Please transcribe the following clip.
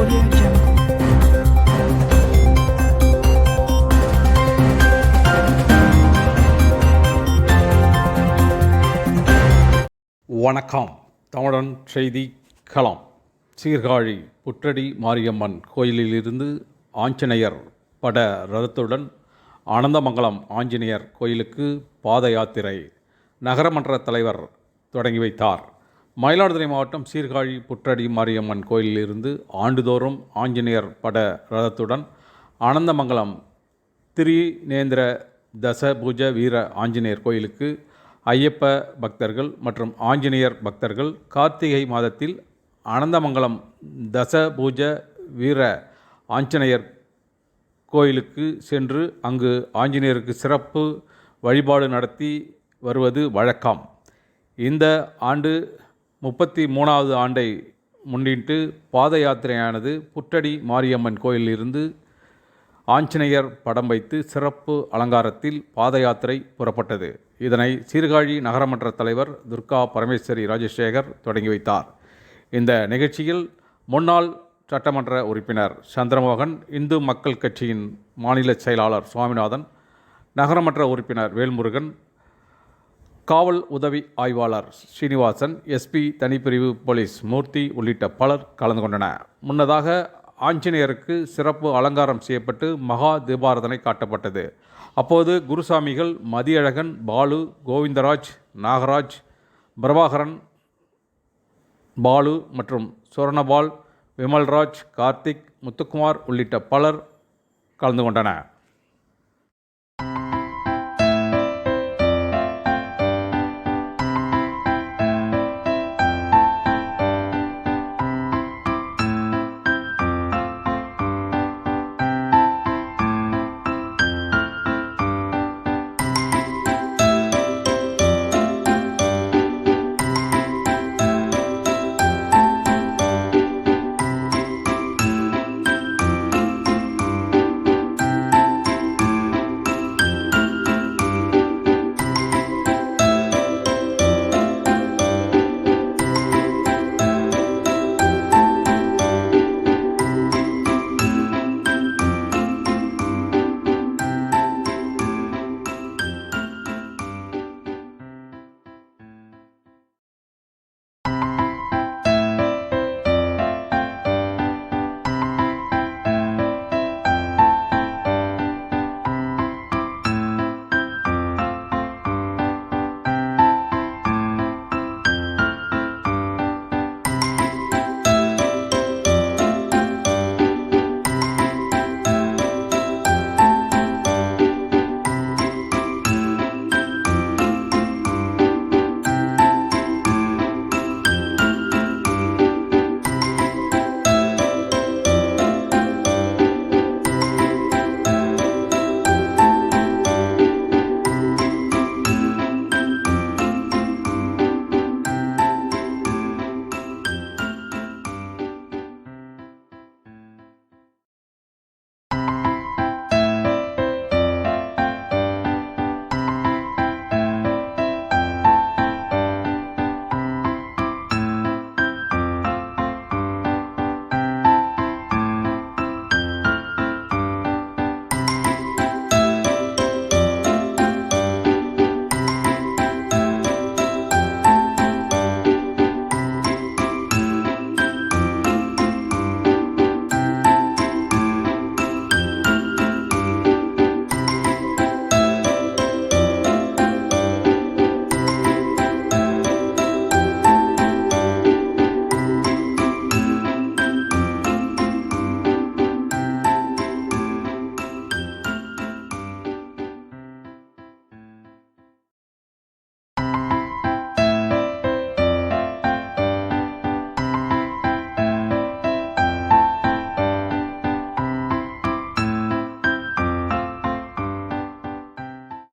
Audio Jungle. வணக்கம். தமிழன் செய்தி களம். சீர்காழி புற்றடி மாரியம்மன் கோயிலிலிருந்து ஆஞ்சநேயர் பட ரதத்துடன் ஆனந்தமங்கலம் ஆஞ்சநேயர் கோயிலுக்கு பாத யாத்திரை நகரமன்ற தலைவர் தொடங்கி வைத்தார். மயிலாடுதுறை மாவட்டம் சீர்காழி புற்றடி மாரியம்மன் கோயிலிலிருந்து ஆண்டுதோறும் ஆஞ்சநேயர் பட ரதத்துடன் ஆனந்தமங்கலம் திரிநேந்திர தசபூஜ வீர ஆஞ்சநேயர் கோயிலுக்கு ஐயப்ப பக்தர்கள் மற்றும் ஆஞ்சநேயர் பக்தர்கள் கார்த்திகை மாதத்தில் ஆனந்தமங்கலம் தசபூஜ வீர ஆஞ்சநேயர் கோயிலுக்கு சென்று அங்கு ஆஞ்சநேயருக்கு சிறப்பு வழிபாடு நடத்தி வருவது வழக்கம். இந்த ஆண்டு 33வது ஆண்டை முன்னிட்டு பாத யாத்திரையானது புற்றடி மாரியம்மன் கோயிலிலிருந்து ஆஞ்சநேயர் படம் வைத்து சிறப்பு அலங்காரத்தில் பாத யாத்திரை புறப்பட்டது. இதனை சீர்காழி நகரமன்ற தலைவர் துர்கா பரமேஸ்வரி ராஜசேகர் தொடங்கி வைத்தார். இந்த நிகழ்ச்சியில் முன்னாள் சட்டமன்ற உறுப்பினர் சந்திரமோகன், இந்து மக்கள் கட்சியின் மாநில செயலாளர் சுவாமிநாதன், நகரமன்ற உறுப்பினர் வேல்முருகன், காவல் உதவி ஆய்வாளர் ஸ்ரீனிவாசன், எஸ்பி தனிப்பிரிவு போலீஸ் மூர்த்தி உள்ளிட்ட பலர் கலந்து கொண்டனர். முன்னதாக ஆஞ்சநேயருக்கு சிறப்பு அலங்காரம் செய்யப்பட்டு மகா தீபாராதனை காட்டப்பட்டது. அப்போது குருசாமிகள், மதியழகன், பாலு, கோவிந்தராஜ், நாகராஜ், பிரபாகரன், பாலு மற்றும் சுவர்ணபால், விமல்ராஜ், கார்த்திக், முத்துக்குமார் உள்ளிட்ட பலர் கலந்து கொண்டனர்.